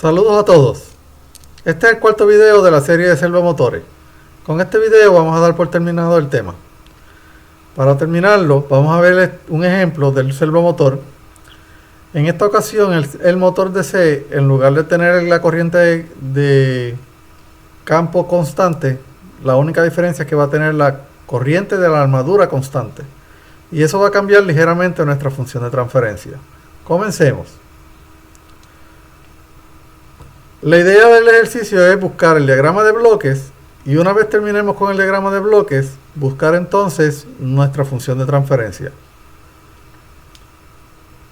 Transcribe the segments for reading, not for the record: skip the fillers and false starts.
Saludos a todos. Este es el cuarto video de la serie de servomotores. Con este video vamos a dar por terminado el tema. Para terminarlo, vamos a ver un ejemplo del servomotor. En esta ocasión, el motor DC, en lugar de tener la corriente de campo constante, la única diferencia es que va a tener la corriente de la armadura constante. Y eso va a cambiar ligeramente nuestra función de transferencia. Comencemos. La idea del ejercicio es buscar el diagrama de bloques y una vez terminemos con el diagrama de bloques, buscar entonces nuestra función de transferencia.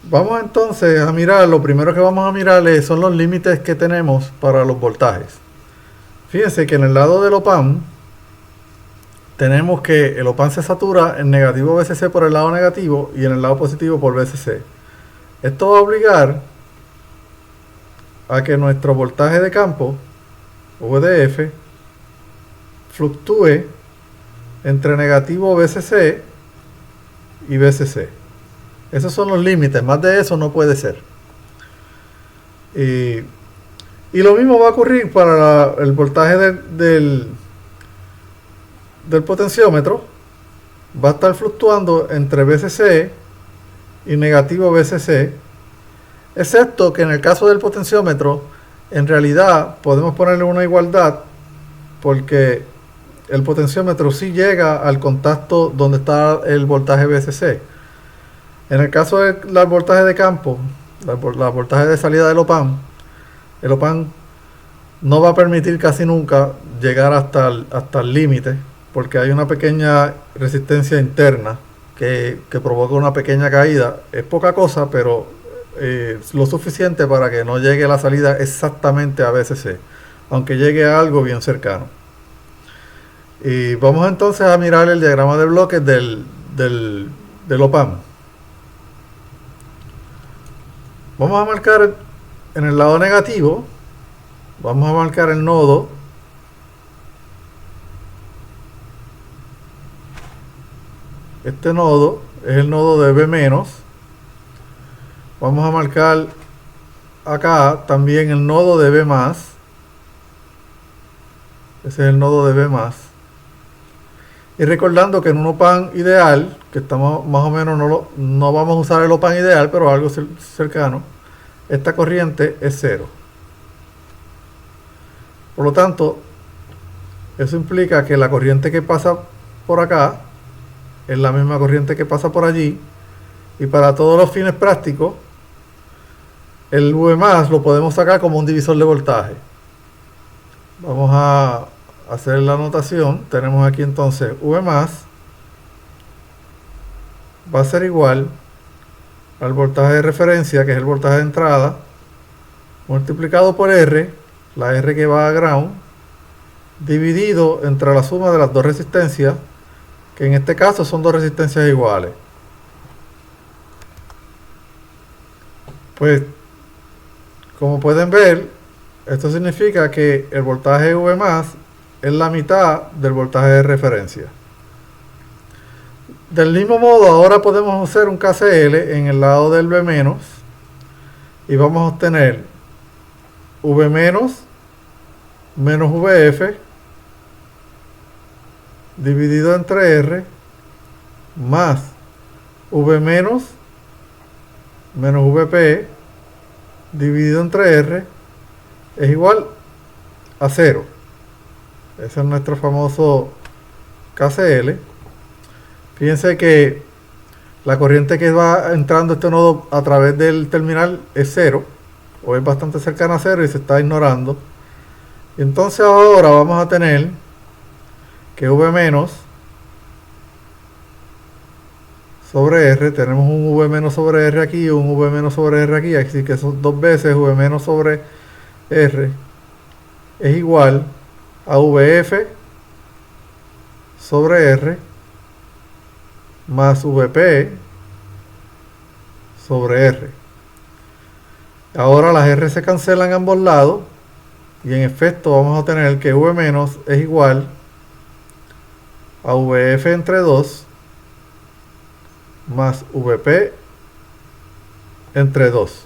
Vamos entonces a mirar, lo primero que vamos a mirar son los límites que tenemos para los voltajes. Fíjense que en el lado del OPAMP tenemos que el OPAMP se satura en negativo VCC por el lado negativo y en el lado positivo por VCC. Esto va a obligar a que nuestro voltaje de campo, VDF, fluctúe entre negativo VCC y VCC. Esos son los límites, más de eso no puede ser. Y lo mismo va a ocurrir para el voltaje del potenciómetro. Va a estar fluctuando entre VCC y negativo VCC, excepto que en el caso del potenciómetro, en realidad podemos ponerle una igualdad porque el potenciómetro sí llega al contacto donde está el voltaje VCC. En el caso del voltaje de campo, el voltaje de salida del OPAMP, el OPAMP no va a permitir casi nunca llegar hasta el límite, porque hay una pequeña resistencia interna que provoca una pequeña caída. Es poca cosa, pero lo suficiente para que no llegue la salida exactamente a VCC, aunque llegue a algo bien cercano. Y vamos entonces a mirar el diagrama de bloques del OPAMP. Vamos a marcar en el lado negativo, vamos a marcar el nodo este nodo es el nodo de B-. Vamos a marcar acá también el nodo de B+. Ese es el nodo de B+. Y recordando que en un OPAMP ideal, que estamos más o menos, no vamos a usar el OPAMP ideal, pero algo cercano, esta corriente es 0. Por lo tanto, eso implica que la corriente que pasa por acá es la misma corriente que pasa por allí. Y para todos los fines prácticos, el V+ lo podemos sacar como un divisor de voltaje. Vamos a hacer la anotación. Tenemos aquí entonces V+ va a ser igual al voltaje de referencia, que es el voltaje de entrada, multiplicado por R, la R que va a ground, dividido entre la suma de las dos resistencias, que en este caso son dos resistencias iguales. Pues, como pueden ver, esto significa que el voltaje V+ es la mitad del voltaje de referencia. Del mismo modo, ahora podemos hacer un KCL en el lado del B- y vamos a obtener V- menos VF dividido entre R más V- menos VP dividido entre R es igual a 0. Ese es nuestro famoso KCL. Fíjense que la corriente que va entrando a este nodo a través del terminal es 0, o es bastante cercana a 0 y se está ignorando. Y entonces ahora vamos a tener que V- sobre R, tenemos un V- sobre R aquí y un V- sobre R aquí, así que son dos veces V- sobre R es igual a VF sobre R más VP sobre R. Ahora las R se cancelan a ambos lados y en efecto vamos a tener que V- es igual a VF entre 2 más VP entre 2.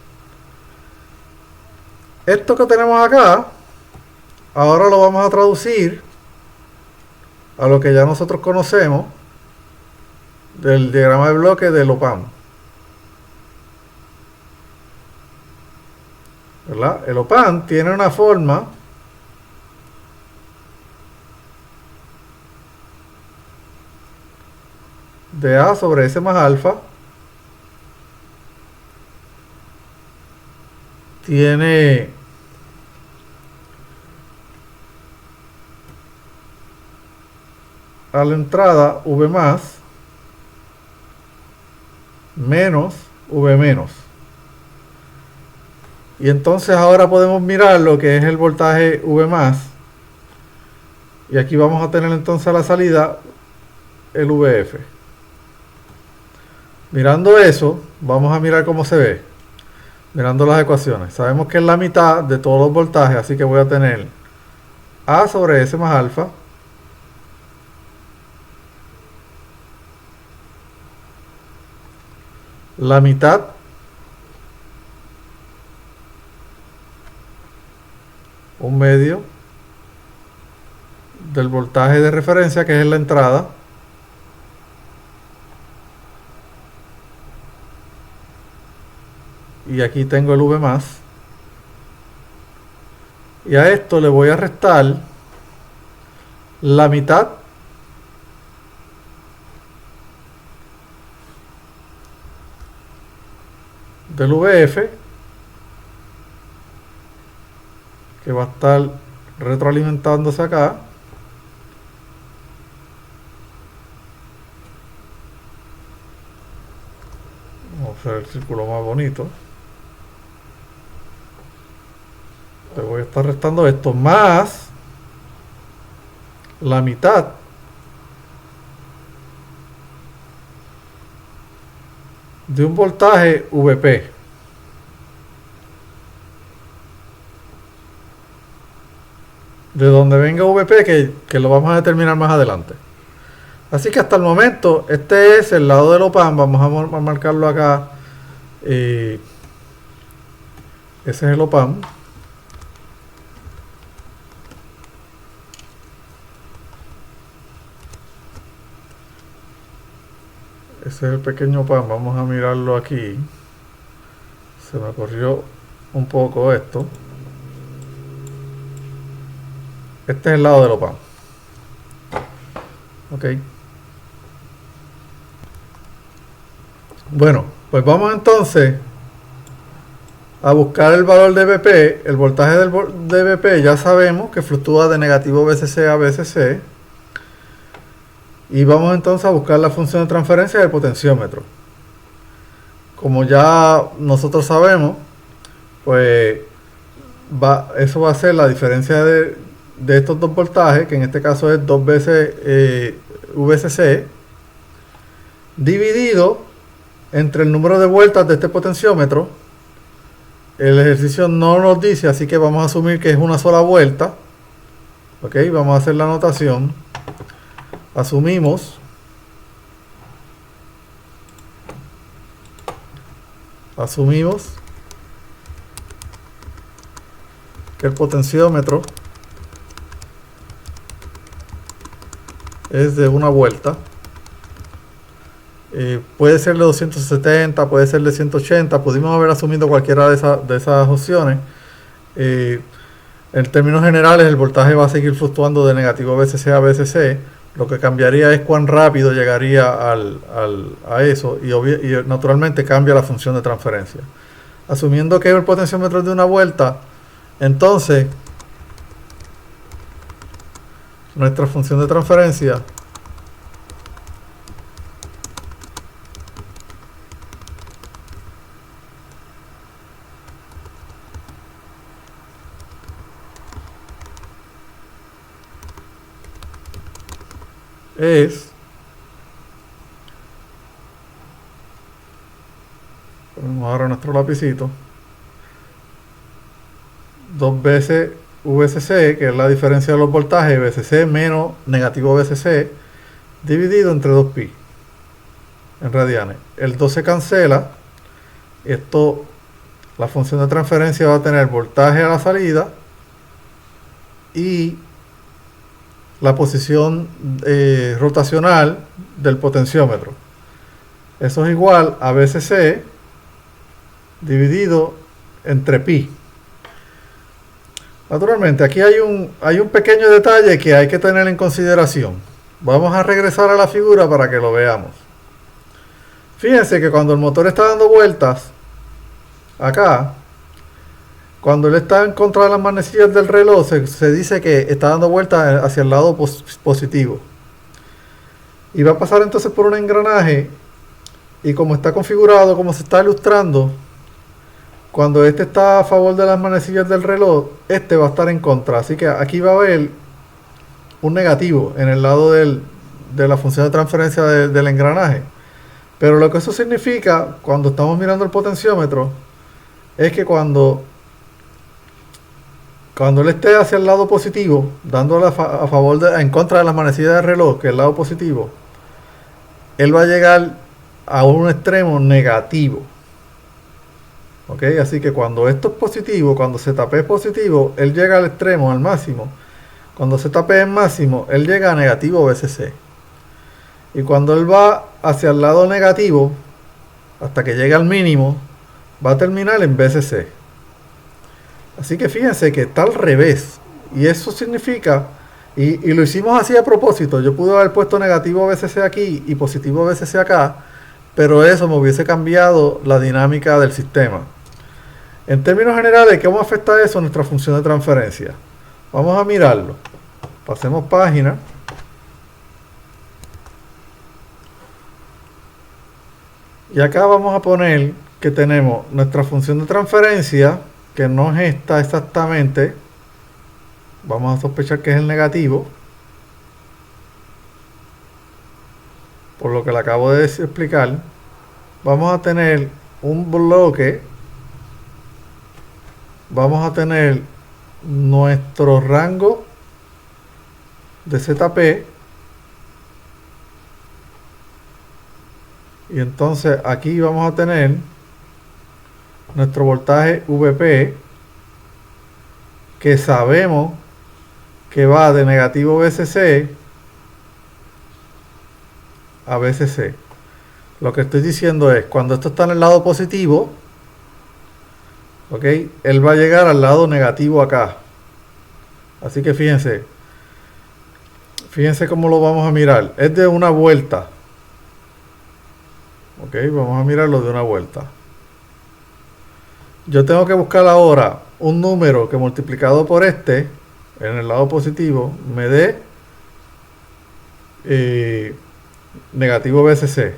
Esto que tenemos acá, ahora lo vamos a traducir a lo que ya nosotros conocemos del diagrama de bloque del OPAM. ¿Verdad? El OPAM tiene una forma de A sobre S más alfa. Tiene a la entrada V más menos V menos. Y entonces ahora podemos mirar lo que es el voltaje V más. Y aquí vamos a tener entonces a la salida el VF. Mirando eso, vamos a mirar cómo se ve. Mirando las ecuaciones. Sabemos que es la mitad de todos los voltajes, así que voy a tener A sobre S más alfa la mitad un medio del voltaje de referencia, que es la entrada, y aquí tengo el V más, y a esto le voy a restar la mitad del VF, que va a estar retroalimentándose acá, vamos a hacer el círculo más bonito. Le voy a estar restando esto más la mitad de un voltaje VP. De donde venga VP, que lo vamos a determinar más adelante. Así que hasta el momento, este es el lado del OPAM. Vamos a marcarlo acá. Ese es el OPAM. Ese es el pequeño OPAM. Vamos a mirarlo aquí. Se me corrió un poco esto. Este es el lado del OPAM. Ok. Bueno, pues vamos entonces a buscar el valor de VP. El voltaje de VP ya sabemos que fluctúa de negativo VCC a VCC. Y vamos entonces a buscar la función de transferencia del potenciómetro. Como ya nosotros sabemos, pues eso va a ser la diferencia de estos dos voltajes, que en este caso es 2 veces VCC, dividido entre el número de vueltas de este potenciómetro. El ejercicio no nos dice, así que vamos a asumir que es una sola vuelta. Ok, vamos a hacer la anotación. Asumimos que el potenciómetro es de una vuelta. Puede ser de 270, puede ser de 180. Pudimos haber asumido cualquiera de esas opciones. En términos generales, el voltaje va a seguir fluctuando de negativo VCC a VCC. Lo que cambiaría es cuán rápido llegaría a eso, y naturalmente cambia la función de transferencia. Asumiendo que el potenciómetro es de una vuelta, entonces nuestra función de transferencia es, ponemos ahora nuestro lapicito, 2 veces VCC, que es la diferencia de los voltajes, VCC menos negativo VCC, dividido entre 2pi en radianes. El 2 se cancela, esto la función de transferencia va a tener voltaje a la salida y la posición rotacional del potenciómetro. Eso es igual a VCC dividido entre pi. Naturalmente, aquí hay un pequeño detalle que hay que tener en consideración. Vamos a regresar a la figura para que lo veamos. Fíjense que cuando el motor está dando vueltas, acá, cuando él está en contra de las manecillas del reloj, se dice que está dando vueltas hacia el lado positivo. Y va a pasar entonces por un engranaje, y como está configurado, como se está ilustrando, cuando este está a favor de las manecillas del reloj, este va a estar en contra. Así que aquí va a haber un negativo en el lado de la función de transferencia del engranaje. Pero lo que eso significa, cuando estamos mirando el potenciómetro, es que cuando él esté hacia el lado positivo, dándole en contra de las manecillas del reloj, que es el lado positivo, él va a llegar a un extremo negativo. ¿Ok? Así que cuando esto es positivo, cuando ZP es positivo, él llega al extremo, al máximo. Cuando ZP es máximo, él llega a negativo VCC. Y cuando él va hacia el lado negativo, hasta que llegue al mínimo, va a terminar en VCC. Así que fíjense que está al revés. Y eso significa, y lo hicimos así a propósito, yo pude haber puesto negativo VCC aquí y positivo VCC acá, pero eso me hubiese cambiado la dinámica del sistema. En términos generales, ¿cómo afecta eso a nuestra función de transferencia? Vamos a mirarlo. Pasemos página. Y acá vamos a poner que tenemos nuestra función de transferencia, que no es esta exactamente. Vamos a sospechar que es el negativo, por lo que le acabo de explicar. Vamos a tener un bloque. Vamos a tener nuestro rango de ZP. Y entonces aquí vamos a tener nuestro voltaje VP, que sabemos que va de negativo VCC a VCC. Lo que estoy diciendo es, cuando esto está en el lado positivo, ¿ok? Él va a llegar al lado negativo acá. Así que fíjense cómo lo vamos a mirar. Es de una vuelta. Ok, vamos a mirarlo de una vuelta. Yo tengo que buscar ahora un número que multiplicado por este, en el lado positivo, me dé negativo VCC.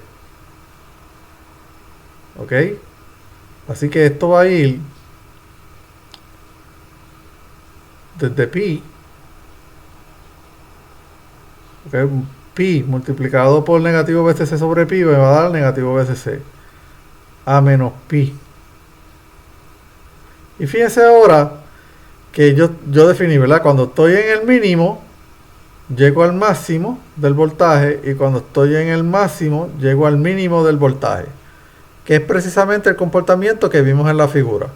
Ok, así que esto va a ir desde pi, okay, pi multiplicado por negativo VCC sobre pi me va a dar negativo VCC a menos pi. Y fíjense ahora que yo definí, ¿verdad? Cuando estoy en el mínimo, llego al máximo del voltaje, y cuando estoy en el máximo, llego al mínimo del voltaje, que es precisamente el comportamiento que vimos en la figura.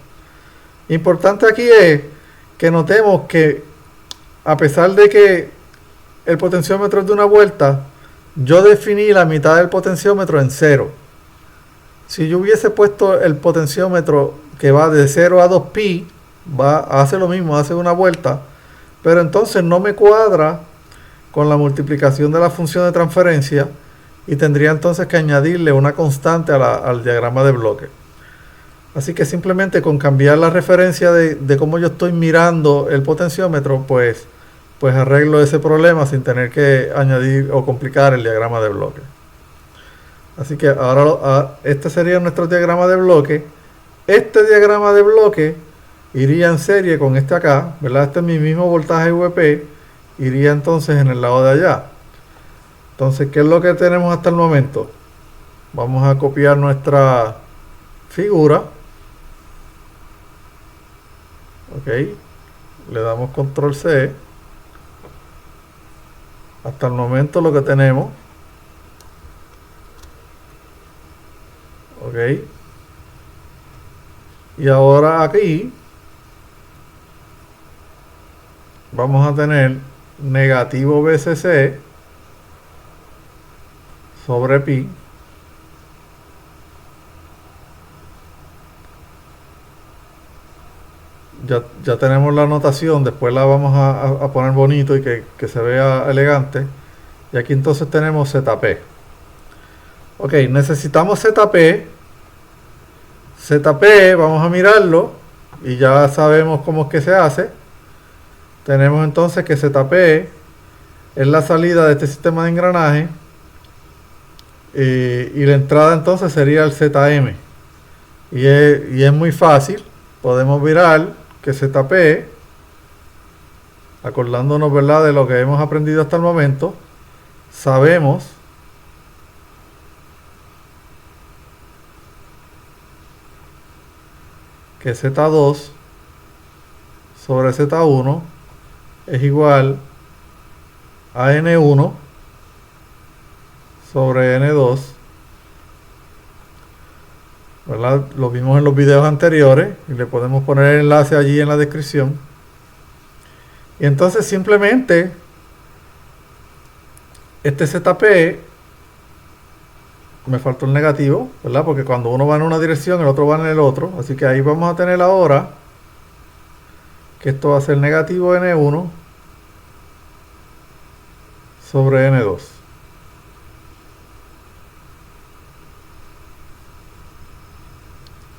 Importante aquí es que notemos que, a pesar de que el potenciómetro es de una vuelta, yo definí la mitad del potenciómetro en 0. Si yo hubiese puesto el potenciómetro que va de 0 a 2pi, hace lo mismo, hace una vuelta, pero entonces no me cuadra con la multiplicación de la función de transferencia, y tendría entonces que añadirle una constante al diagrama de bloque. Así que simplemente con cambiar la referencia de cómo yo estoy mirando el potenciómetro, pues arreglo ese problema sin tener que añadir o complicar el diagrama de bloque. Así que ahora este sería nuestro diagrama de bloque. Este diagrama de bloque iría en serie con este acá, ¿verdad? Este es mi mismo voltaje VP, iría entonces en el lado de allá. Entonces, ¿qué es lo que tenemos hasta el momento? Vamos a copiar nuestra figura. Ok, le damos control C. Hasta el momento lo que tenemos. Ok. Y ahora aquí vamos a tener negativo BCC sobre pi ya tenemos la notación, después la vamos a poner bonito y que se vea elegante. Y aquí entonces tenemos ZP. Ok, necesitamos ZP. ZP, vamos a mirarlo y ya sabemos cómo es que se hace. Tenemos entonces que ZP es la salida de este sistema de engranaje y la entrada entonces sería el ZM. Y es muy fácil, podemos mirar que ZP, acordándonos, ¿verdad?, de lo que hemos aprendido hasta el momento, sabemos que Z2 sobre Z1 es igual a N1 sobre N2, ¿verdad? Lo vimos en los videos anteriores y le podemos poner el enlace allí en la descripción. Y entonces simplemente este ZP, me faltó el negativo, ¿verdad? Porque cuando uno va en una dirección, el otro va en el otro. Así que ahí vamos a tener ahora que esto va a ser negativo N1 sobre N2.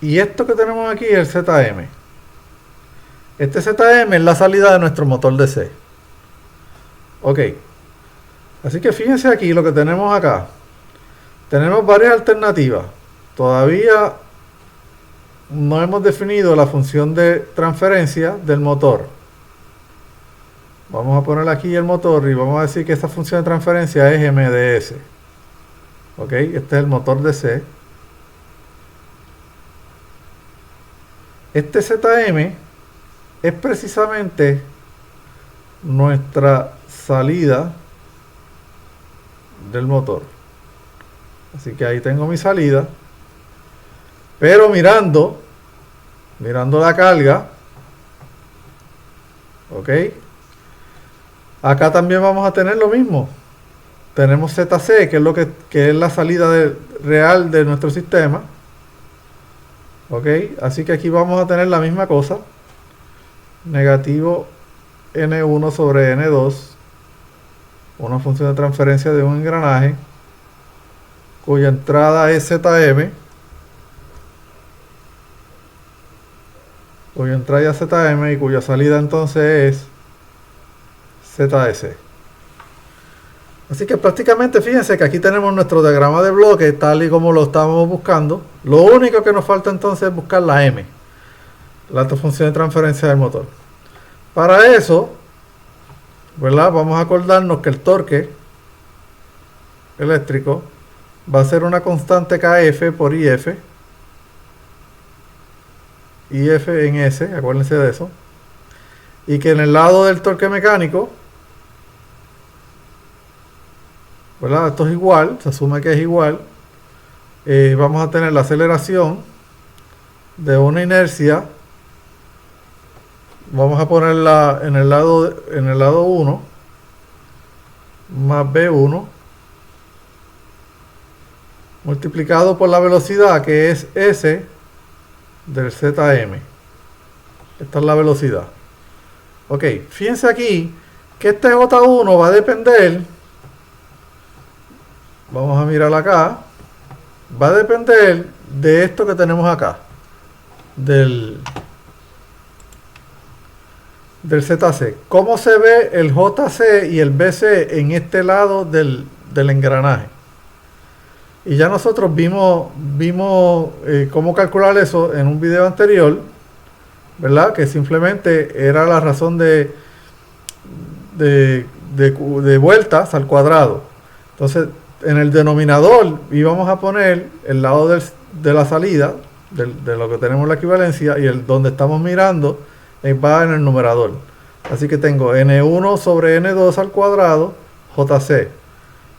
Y esto que tenemos aquí es el ZM. Este ZM es la salida de nuestro motor DC. Ok. Así que fíjense aquí lo que tenemos acá. Tenemos varias alternativas. Todavía no hemos definido la función de transferencia del motor. Vamos a poner aquí el motor y vamos a decir que esta función de transferencia es MDS. Ok, este es el motor DC. Este ZM es precisamente nuestra salida del motor. Así que ahí tengo mi salida. Pero mirando la carga, ok, acá también vamos a tener lo mismo. Tenemos ZC, que es la salida real de nuestro sistema. Ok, así que aquí vamos a tener la misma cosa. Negativo N1 sobre N2, una función de transferencia de un engranaje cuya entrada es ZM, cuya entrada es ZM y cuya salida entonces es ZS. Así que prácticamente fíjense que aquí tenemos nuestro diagrama de bloque tal y como lo estábamos buscando. Lo único que nos falta entonces es buscar la M, la función de transferencia del motor. Para eso, ¿verdad?, vamos a acordarnos que el torque eléctrico va a ser una constante KF por IF. IF en S, acuérdense de eso. Y que en el lado del torque mecánico, ¿verdad?, esto es igual, se asume que es igual. Vamos a tener la aceleración de una inercia. Vamos a ponerla en el lado 1 más B1 multiplicado por la velocidad, que es S del ZM. Esta es la velocidad. Ok, fíjense aquí que este J1 va a depender, vamos a mirar acá, va a depender de esto que tenemos acá, del ZC. ¿Cómo se ve el JC y el BC en este lado del engranaje? Y ya nosotros vimos cómo calcular eso en un video anterior, ¿verdad? Que simplemente era la razón de vueltas al cuadrado. Entonces, en el denominador íbamos a poner el lado de la salida, de lo que tenemos la equivalencia, y el donde estamos mirando va en el numerador. Así que tengo N1 sobre N2 al cuadrado, JC.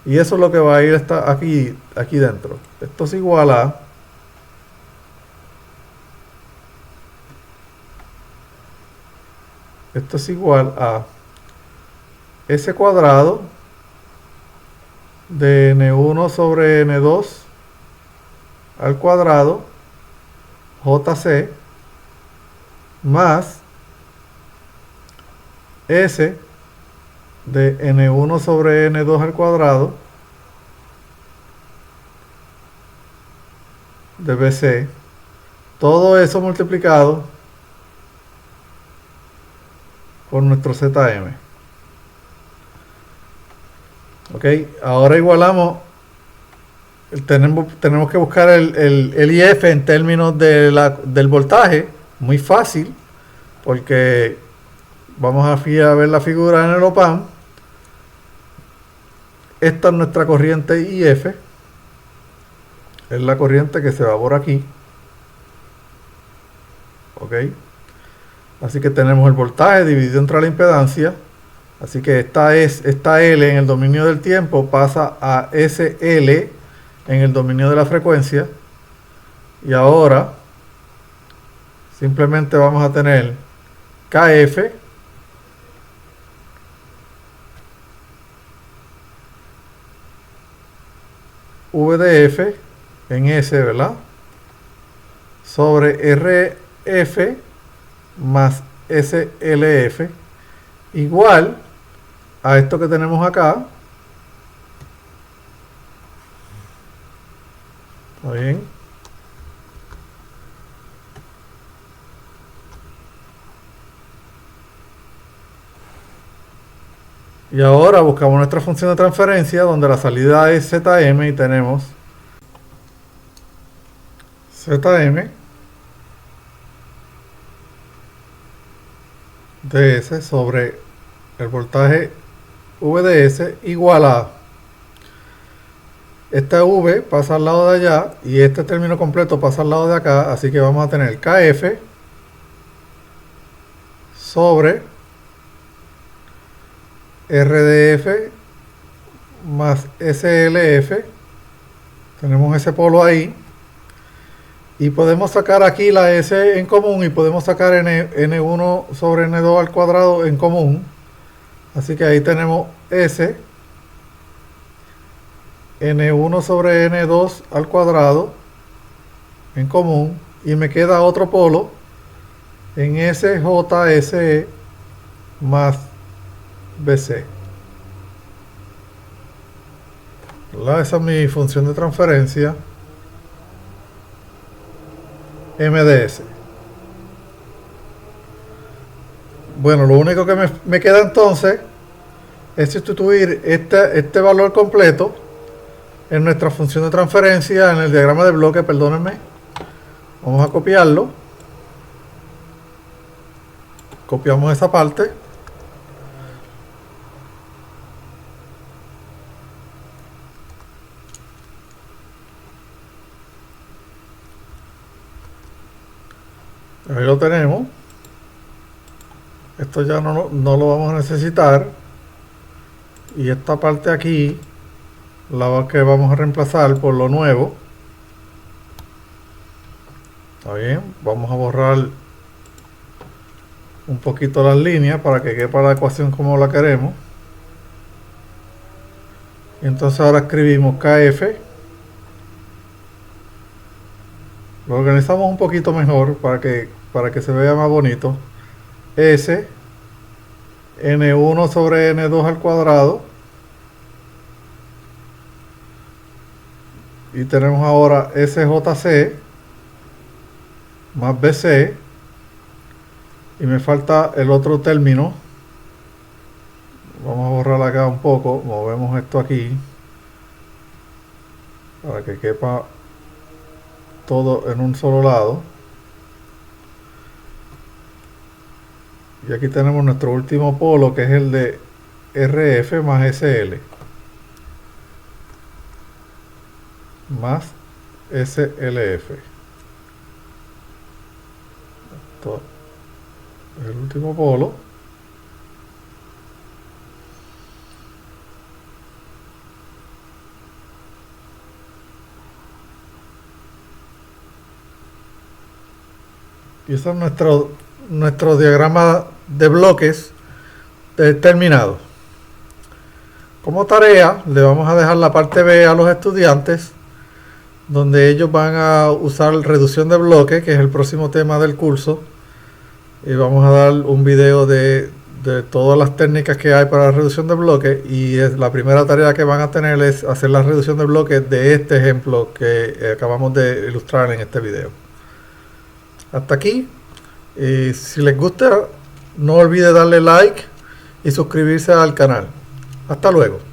Y eso es lo que va a ir aquí dentro. Esto es igual a esto es igual a S cuadrado de N1 sobre N2 al cuadrado JC más S de N1 sobre N2 al cuadrado de BC. Todo eso multiplicado por nuestro ZM. Ok, ahora igualamos, tenemos que buscar el IF en términos del voltaje. Muy fácil, porque vamos a ver la figura en el OPAM. Esta es nuestra corriente IF, es la corriente que se va por aquí. Ok, así que tenemos el voltaje dividido entre la impedancia. Así que esta L en el dominio del tiempo pasa a SL en el dominio de la frecuencia. Y ahora simplemente vamos a tener KF VDF en S, ¿verdad? Sobre RF más SLF igual a esto que tenemos acá. ¿Está bien? Y ahora buscamos nuestra función de transferencia, donde la salida es Zm, y tenemos Zm ds sobre el voltaje Vds igual a esta V pasa al lado de allá y este término completo pasa al lado de acá, así que vamos a tener Kf sobre RDF más SLF. Tenemos ese polo ahí y podemos sacar aquí la S en común y podemos sacar N1 sobre N2 al cuadrado en común. Así que ahí tenemos S N1 sobre N2 al cuadrado en común, y me queda otro polo en SJSE más BC. Esa es mi función de transferencia MDS. Bueno, lo único que me queda entonces es sustituir este valor completo en nuestra función de transferencia en el diagrama de bloque. Perdónenme, vamos a copiarlo. Copiamos esa parte. Ahí lo tenemos. Esto ya no lo vamos a necesitar. Y esta parte aquí la que vamos a reemplazar por lo nuevo. Está bien, vamos a borrar un poquito las líneas para que quepa la ecuación como la queremos. Y entonces ahora escribimos KF. Lo organizamos un poquito mejor para que se vea más bonito. S N1 sobre N2 al cuadrado. Y tenemos ahora SJC más BC. Y me falta el otro término. Vamos a borrar acá un poco. Movemos esto aquí para que quepa todo en un solo lado. Y aquí tenemos nuestro último polo, que es el de RF más SL más SLF. Esto es el último polo. Y eso es nuestro diagrama de bloques terminado. Como tarea le vamos a dejar la parte B a los estudiantes, donde ellos van a usar reducción de bloques, que es el próximo tema del curso, y vamos a dar un video de todas las técnicas que hay para la reducción de bloques, y la primera tarea que van a tener es hacer la reducción de bloques de este ejemplo que acabamos de ilustrar en este video. Hasta aquí. Si les gusta, no olvide darle like y suscribirse al canal. Hasta luego.